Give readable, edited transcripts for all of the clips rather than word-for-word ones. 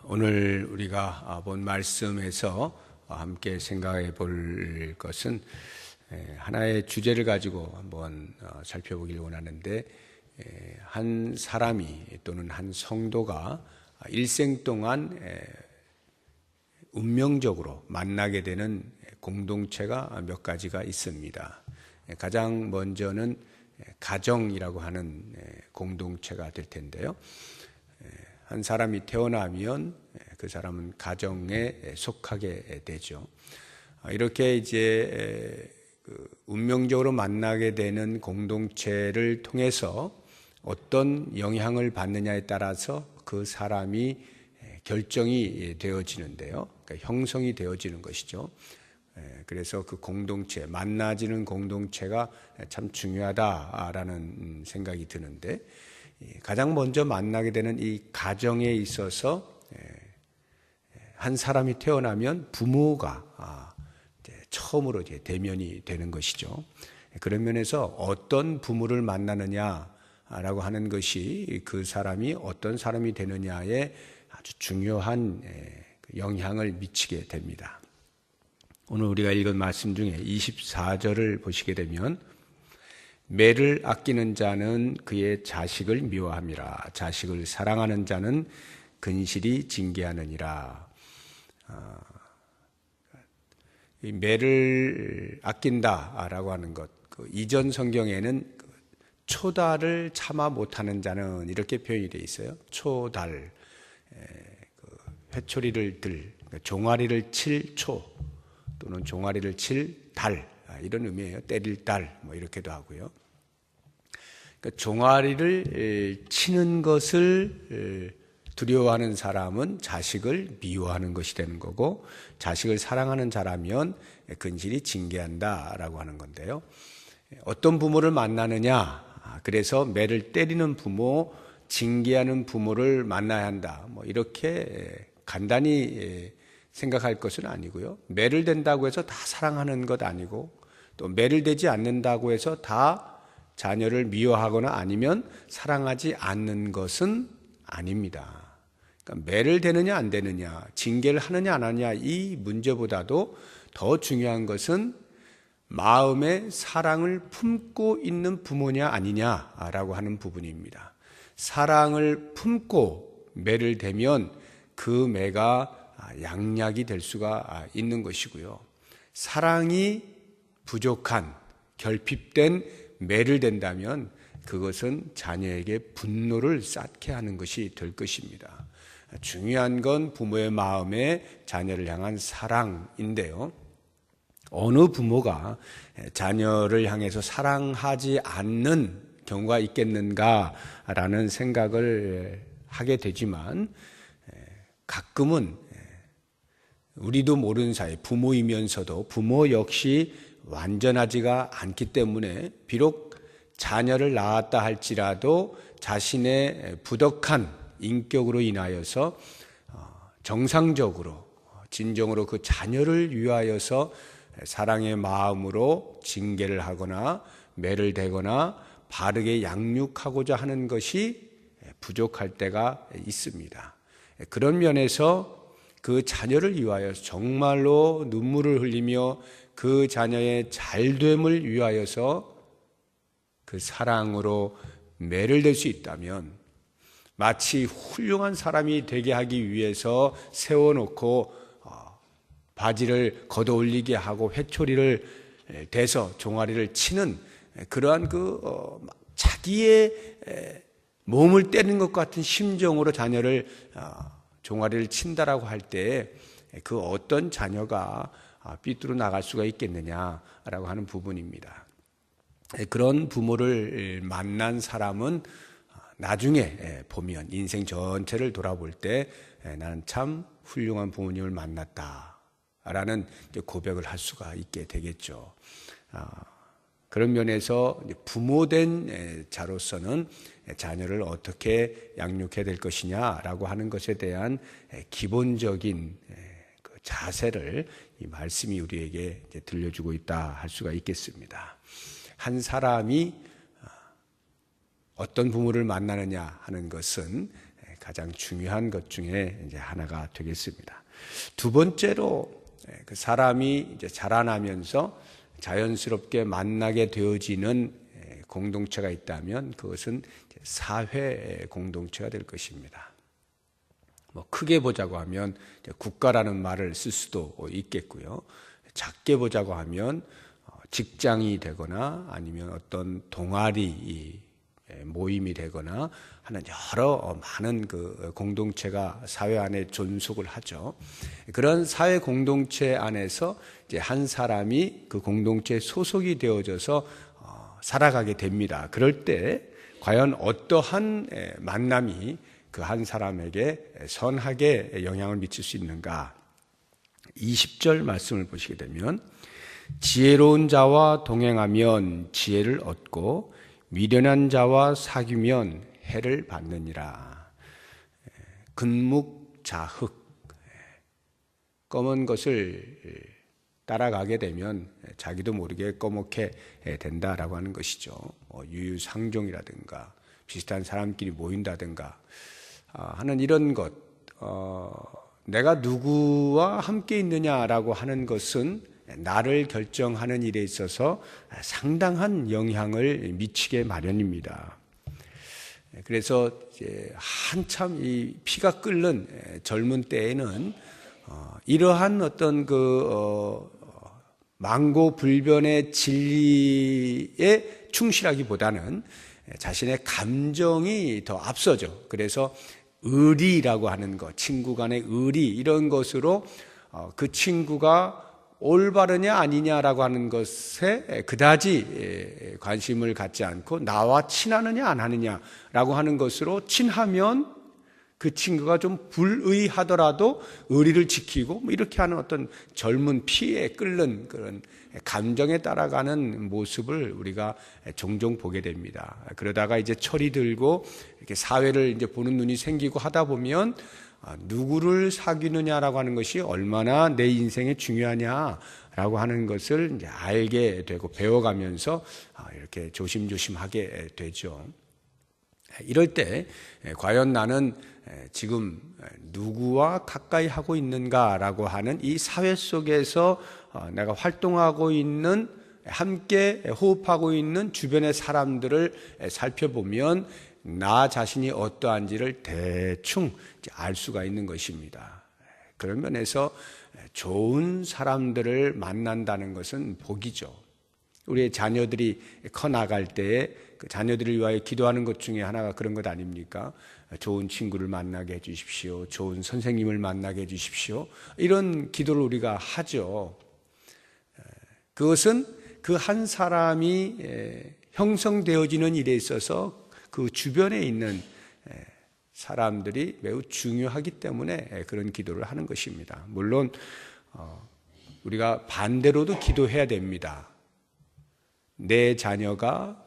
오늘 우리가 본 말씀에서 함께 생각해 볼 것은 하나의 주제를 가지고 한번 살펴보길 원하는데, 한 사람이 또는 한 성도가 일생 동안 운명적으로 만나게 되는 공동체가 몇 가지가 있습니다. 가장 먼저는 가정이라고 하는 공동체가 될 텐데요. 한 사람이 태어나면 그 사람은 가정에 속하게 되죠. 이렇게 이제 운명적으로 만나게 되는 공동체를 통해서 어떤 영향을 받느냐에 따라서 그 사람이 결정이 되어지는데요. 그러니까 형성이 되어지는 것이죠. 그래서 그 공동체, 만나지는 공동체가 참 중요하다라는 생각이 드는데, 가장 먼저 만나게 되는 이 가정에 있어서 한 사람이 태어나면 부모가 처음으로 이제 대면이 되는 것이죠. 그런 면에서 어떤 부모를 만나느냐라고 하는 것이 그 사람이 어떤 사람이 되느냐에 아주 중요한 영향을 미치게 됩니다. 오늘 우리가 읽은 말씀 중에 24절을 보시게 되면, 매를 아끼는 자는 그의 자식을 미워함이라. 자식을 사랑하는 자는 근실이 징계하느니라. 이 매를 아낀다라고 하는 것, 이전 성경에는 초달을 참아 못하는 자는 이렇게 표현이 되어 있어요. 초달, 회초리를 들, 종아리를 칠 초 또는 종아리를 칠 달, 이런 의미예요. 때릴 달, 이렇게도 하고요. 그러니까 종아리를 치는 것을 두려워하는 사람은 자식을 미워하는 것이 되는 거고, 자식을 사랑하는 자라면 근실이 징계한다라고 하는 건데요. 어떤 부모를 만나느냐? 그래서 매를 때리는 부모, 징계하는 부모를 만나야 한다. 이렇게 간단히 생각할 것은 아니고요. 매를 댄다고 해서 다 사랑하는 것 아니고, 또 매를 대지 않는다고 해서 다 자녀를 미워하거나 아니면 사랑하지 않는 것은 아닙니다. 그러니까 매를 대느냐 안 대느냐, 징계를 하느냐 안 하느냐, 이 문제보다도 더 중요한 것은 마음에 사랑을 품고 있는 부모냐 아니냐라고 하는 부분입니다. 사랑을 품고 매를 대면 그 매가 양약이 될 수가 있는 것이고요. 사랑이 부족한, 결핍된 매를 댄다면 그것은 자녀에게 분노를 쌓게 하는 것이 될 것입니다. 중요한 건 부모의 마음에 자녀를 향한 사랑인데요. 어느 부모가 자녀를 향해서 사랑하지 않는 경우가 있겠는가라는 생각을 하게 되지만, 가끔은 우리도 모르는 사이 부모이면서도 부모 역시 완전하지가 않기 때문에, 비록 자녀를 낳았다 할지라도 자신의 부덕한 인격으로 인하여서 정상적으로 진정으로 그 자녀를 위하여서 사랑의 마음으로 징계를 하거나 매를 대거나 바르게 양육하고자 하는 것이 부족할 때가 있습니다. 그런 면에서 그 자녀를 위하여 정말로 눈물을 흘리며 그 자녀의 잘됨을 위하여서 그 사랑으로 매를 댈 수 있다면, 마치 훌륭한 사람이 되게 하기 위해서 세워놓고 바지를 걷어올리게 하고 회초리를 대서 종아리를 치는 그러한 자기의 몸을 때리는 것 같은 심정으로 자녀를 종아리를 친다라고 할 때, 그 어떤 자녀가 삐뚤어 나갈 수가 있겠느냐라고 하는 부분입니다. 그런 부모를 만난 사람은 나중에 보면, 인생 전체를 돌아볼 때 나는 참 훌륭한 부모님을 만났다라는 고백을 할 수가 있게 되겠죠. 그런 면에서 부모된 자로서는 자녀를 어떻게 양육해야 될 것이냐라고 하는 것에 대한 기본적인 그 자세를 이 말씀이 우리에게 들려주고 있다 할 수가 있겠습니다. 한 사람이 어떤 부모를 만나느냐 하는 것은 가장 중요한 것 중에 이제 하나가 되겠습니다. 두 번째로 그 사람이 이제 자라나면서 자연스럽게 만나게 되어지는 공동체가 있다면 그것은 사회 공동체가 될 것입니다. 뭐 크게 보자고 하면 국가라는 말을 쓸 수도 있겠고요. 작게 보자고 하면 직장이 되거나 아니면 어떤 동아리 모임이 되거나 하는 여러 많은 그 공동체가 사회 안에 존속을 하죠. 그런 사회 공동체 안에서 이제 한 사람이 그 공동체에 소속이 되어져서 살아가게 됩니다. 그럴 때 과연 어떠한 만남이 그 한 사람에게 선하게 영향을 미칠 수 있는가? 20절 말씀을 보시게 되면 지혜로운 자와 동행하면 지혜를 얻고 미련한 자와 사귀면 해를 받느니라. 근묵자흑, 검은 것을 따라가게 되면 자기도 모르게 꺼멓게 된다라고 하는 것이죠. 유유상종이라든가 비슷한 사람끼리 모인다든가 하는 이런 것, 내가 누구와 함께 있느냐라고 하는 것은 나를 결정하는 일에 있어서 상당한 영향을 미치게 마련입니다. 그래서 이제 한참 이 피가 끓는 젊은 때에는 이러한 어떤 망고불변의 진리에 충실하기보다는 자신의 감정이 더 앞서죠. 그래서 의리라고 하는 것, 친구 간의 의리 이런 것으로 그 친구가 올바르냐 아니냐라고 하는 것에 그다지 관심을 갖지 않고 나와 친하느냐 안 하느냐라고 하는 것으로 친하면 그 친구가 좀 불의하더라도 의리를 지키고 뭐 이렇게 하는 어떤 젊은 피에 끓는 그런 감정에 따라가는 모습을 우리가 종종 보게 됩니다. 그러다가 이제 철이 들고 이렇게 사회를 이제 보는 눈이 생기고 하다 보면 누구를 사귀느냐라고 하는 것이 얼마나 내 인생에 중요하냐라고 하는 것을 이제 알게 되고 배워가면서 이렇게 조심조심하게 되죠. 이럴 때 과연 나는 지금 누구와 가까이 하고 있는가라고 하는 이 사회 속에서 내가 활동하고 있는 함께 호흡하고 있는 주변의 사람들을 살펴보면 나 자신이 어떠한지를 대충 알 수가 있는 것입니다. 그런 면에서 좋은 사람들을 만난다는 것은 복이죠. 우리의 자녀들이 커나갈 때에 그 자녀들을 위하여 기도하는 것 중에 하나가 그런 것 아닙니까? 좋은 친구를 만나게 해주십시오. 좋은 선생님을 만나게 해주십시오. 이런 기도를 우리가 하죠. 그것은 그 한 사람이 형성되어지는 일에 있어서 그 주변에 있는 사람들이 매우 중요하기 때문에 그런 기도를 하는 것입니다. 물론 우리가 반대로도 기도해야 됩니다. 내 자녀가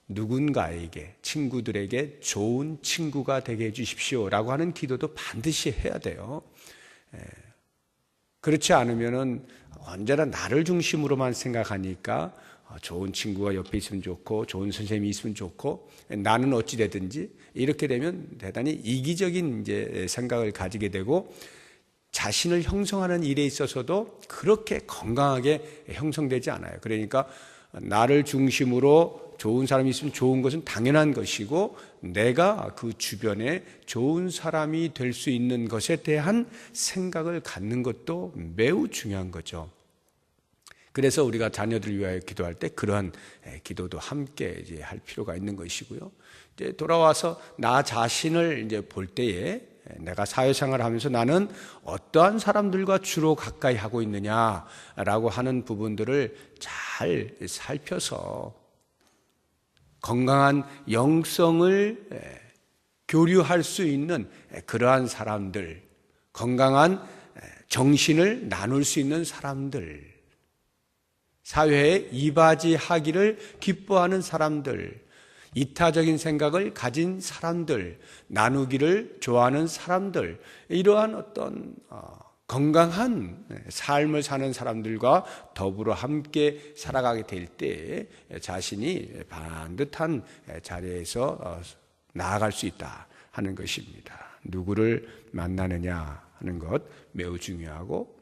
누군가에게, 친구들에게 좋은 친구가 되게 해주십시오라고 하는 기도도 반드시 해야 돼요. 그렇지 않으면은 언제나 나를 중심으로만 생각하니까 좋은 친구가 옆에 있으면 좋고 좋은 선생님이 있으면 좋고 나는 어찌 되든지 이렇게 되면 대단히 이기적인 이제 생각을 가지게 되고 자신을 형성하는 일에 있어서도 그렇게 건강하게 형성되지 않아요. 그러니까 나를 중심으로 좋은 사람이 있으면 좋은 것은 당연한 것이고 내가 그 주변에 좋은 사람이 될 수 있는 것에 대한 생각을 갖는 것도 매우 중요한 거죠. 그래서 우리가 자녀들을 위하여 기도할 때 그러한 기도도 함께 이제 할 필요가 있는 것이고요. 이제 돌아와서 나 자신을 이제 볼 때에 내가 사회생활을 하면서 나는 어떠한 사람들과 주로 가까이 하고 있느냐라고 하는 부분들을 잘 살펴서 건강한 영성을 교류할 수 있는 그러한 사람들, 건강한 정신을 나눌 수 있는 사람들, 사회에 이바지하기를 기뻐하는 사람들, 이타적인 생각을 가진 사람들, 나누기를 좋아하는 사람들, 이러한 어떤 건강한 삶을 사는 사람들과 더불어 함께 살아가게 될 때 자신이 반듯한 자리에서 나아갈 수 있다 하는 것입니다. 누구를 만나느냐 하는 것 매우 중요하고,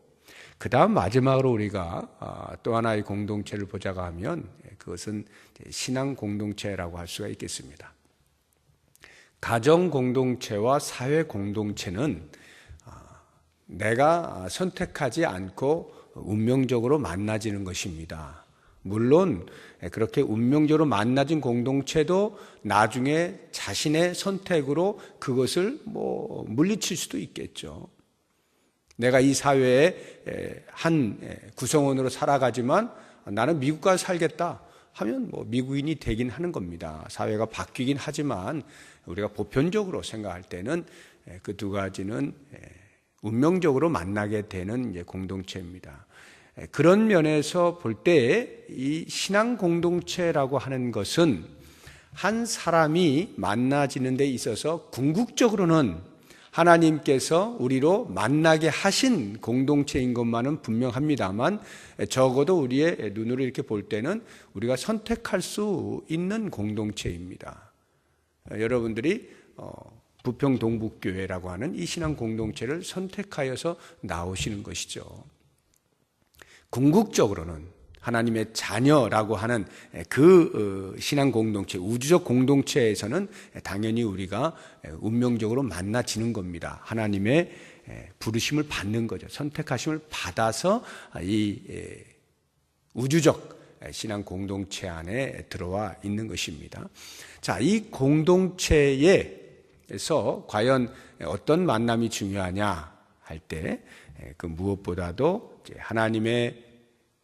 그 다음 마지막으로 우리가 또 하나의 공동체를 보자고 하면 그것은 신앙 공동체라고 할 수가 있겠습니다. 가정 공동체와 사회 공동체는 내가 선택하지 않고 운명적으로 만나지는 것입니다. 물론 그렇게 운명적으로 만나진 공동체도 나중에 자신의 선택으로 그것을 물리칠 수도 있겠죠. 내가 이 사회의 한 구성원으로 살아가지만 나는 미국 가서 살겠다 하면 미국인이 되긴 하는 겁니다. 사회가 바뀌긴 하지만 우리가 보편적으로 생각할 때는 그 두 가지는 운명적으로 만나게 되는 공동체입니다. 그런 면에서 볼 때 이 신앙 공동체라고 하는 것은 한 사람이 만나지는 데 있어서 궁극적으로는 하나님께서 우리로 만나게 하신 공동체인 것만은 분명합니다만, 적어도 우리의 눈으로 이렇게 볼 때는 우리가 선택할 수 있는 공동체입니다. 여러분들이 부평동북교회라고 하는 이 신앙 공동체를 선택하여서 나오시는 것이죠. 궁극적으로는 하나님의 자녀라고 하는 그 신앙 공동체, 우주적 공동체에서는 당연히 우리가 운명적으로 만나지는 겁니다. 하나님의 부르심을 받는 거죠. 선택하심을 받아서 이 우주적 신앙 공동체 안에 들어와 있는 것입니다. 자, 이 공동체에서 과연 어떤 만남이 중요하냐 할 때 그 무엇보다도 하나님의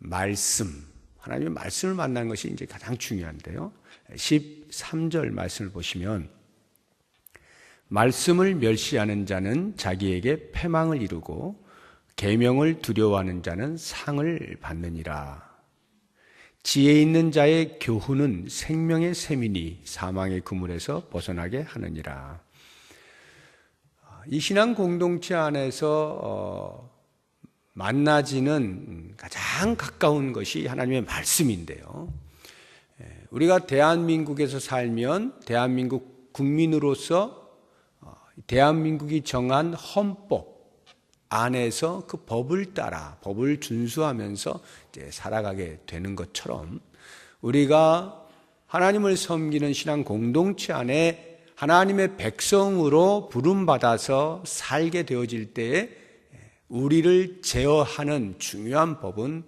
하나님의 말씀을 만나는 것이 이제 가장 중요한데요. 13절 말씀을 보시면, 말씀을 멸시하는 자는 자기에게 패망을 이루고 계명을 두려워하는 자는 상을 받느니라. 지혜 있는 자의 교훈은 생명의 샘이니 사망의 그물에서 벗어나게 하느니라. 이 신앙 공동체 안에서 만나지는 가장 가까운 것이 하나님의 말씀인데요. 우리가 대한민국에서 살면 대한민국 국민으로서 대한민국이 정한 헌법 안에서 그 법을 따라 법을 준수하면서 이제 살아가게 되는 것처럼, 우리가 하나님을 섬기는 신앙 공동체 안에 하나님의 백성으로 부름받아서 살게 되어질 때에 우리를 제어하는 중요한 법은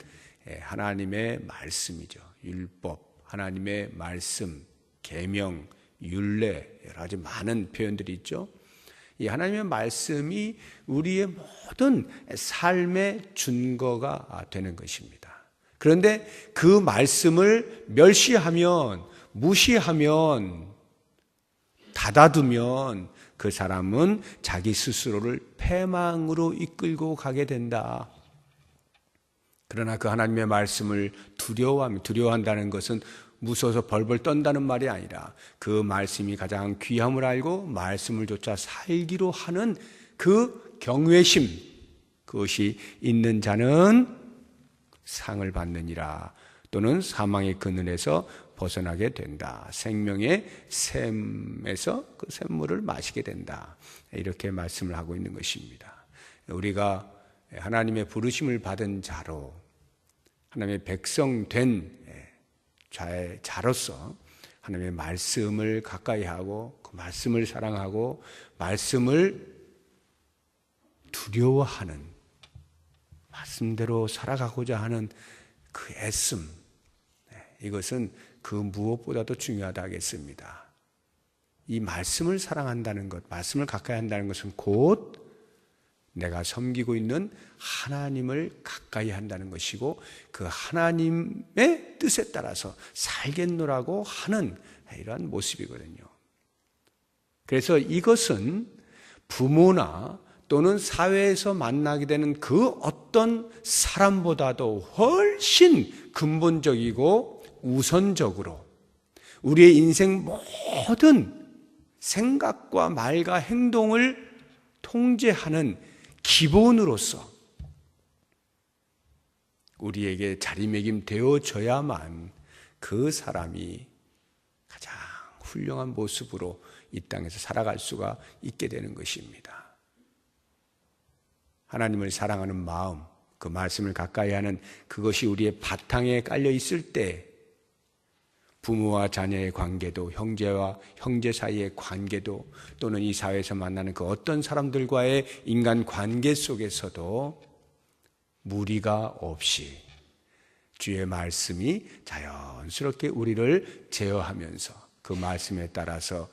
하나님의 말씀이죠. 율법, 하나님의 말씀, 계명, 율례, 여러 가지 많은 표현들이 있죠. 이 하나님의 말씀이 우리의 모든 삶의 준거가 되는 것입니다. 그런데 그 말씀을 멸시하면, 무시하면, 닫아두면 그 사람은 자기 스스로를 패망으로 이끌고 가게 된다. 그러나 그 하나님의 말씀을 두려워한다는 것은 무서워서 벌벌 떤다는 말이 아니라 그 말씀이 가장 귀함을 알고 말씀을 쫓아 살기로 하는 그 경외심, 그것이 있는 자는 상을 받느니라, 또는 사망의 그늘에서 벗어나게 된다. 생명의 샘에서 그 샘물을 마시게 된다. 이렇게 말씀을 하고 있는 것입니다. 우리가 하나님의 부르심을 받은 자로, 하나님의 백성 된 자로서 하나님의 말씀을 가까이 하고 그 말씀을 사랑하고 말씀을 두려워하는, 말씀대로 살아가고자 하는 그 애씀, 이것은 그 무엇보다도 중요하다 하겠습니다. 이 말씀을 사랑한다는 것, 말씀을 가까이 한다는 것은 곧 내가 섬기고 있는 하나님을 가까이 한다는 것이고, 그 하나님의 뜻에 따라서 살겠노라고 하는 이러한 모습이거든요. 그래서 이것은 부모나 또는 사회에서 만나게 되는 그 어떤 사람보다도 훨씬 근본적이고 우선적으로 우리의 인생 모든 생각과 말과 행동을 통제하는 기본으로서 우리에게 자리매김 되어져야만 그 사람이 가장 훌륭한 모습으로 이 땅에서 살아갈 수가 있게 되는 것입니다. 하나님을 사랑하는 마음, 그 말씀을 가까이 하는 그것이 우리의 바탕에 깔려 있을 때 부모와 자녀의 관계도, 형제와 형제 사이의 관계도, 또는 이 사회에서 만나는 그 어떤 사람들과의 인간 관계 속에서도 무리가 없이 주의 말씀이 자연스럽게 우리를 제어하면서 그 말씀에 따라서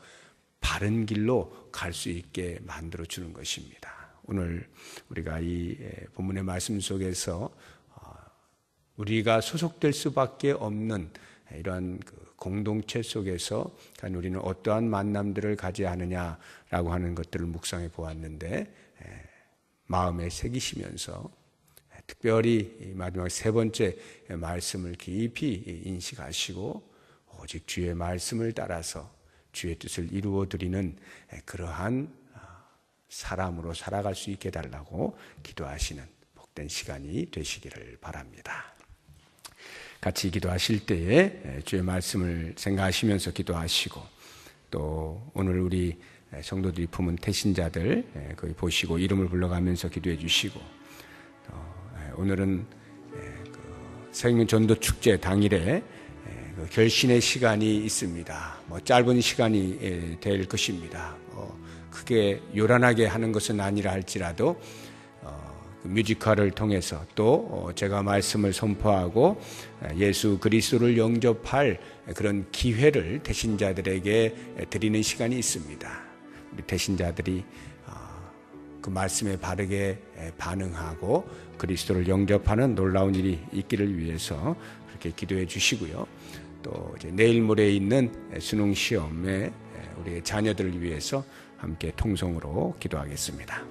바른 길로 갈 수 있게 만들어 주는 것입니다. 오늘 우리가 이 본문의 말씀 속에서 우리가 소속될 수밖에 없는 이러한 공동체 속에서 우리는 어떠한 만남들을 가져야 하느냐라고 하는 것들을 묵상해 보았는데, 마음에 새기시면서 특별히 마지막 세 번째 말씀을 깊이 인식하시고 오직 주의 말씀을 따라서 주의 뜻을 이루어 드리는 그러한 사람으로 살아갈 수 있게 해달라고 기도하시는 복된 시간이 되시기를 바랍니다. 같이 기도하실 때에 주의 말씀을 생각하시면서 기도하시고, 또 오늘 우리 성도들이 품은 태신자들 거기 보시고 이름을 불러가면서 기도해 주시고, 오늘은 생명 전도 축제 당일에 결신의 시간이 있습니다. 짧은 시간이 될 것입니다. 크게 요란하게 하는 것은 아니라 할지라도 뮤지컬을 통해서 또 제가 말씀을 선포하고 예수 그리스도를 영접할 그런 기회를 태신자들에게 드리는 시간이 있습니다. 우리 태신자들이 그 말씀에 바르게 반응하고 그리스도를 영접하는 놀라운 일이 있기를 위해서 그렇게 기도해 주시고요. 또 이제 내일 모레 있는 수능 시험에 우리 자녀들을 위해서 함께 통성으로 기도하겠습니다.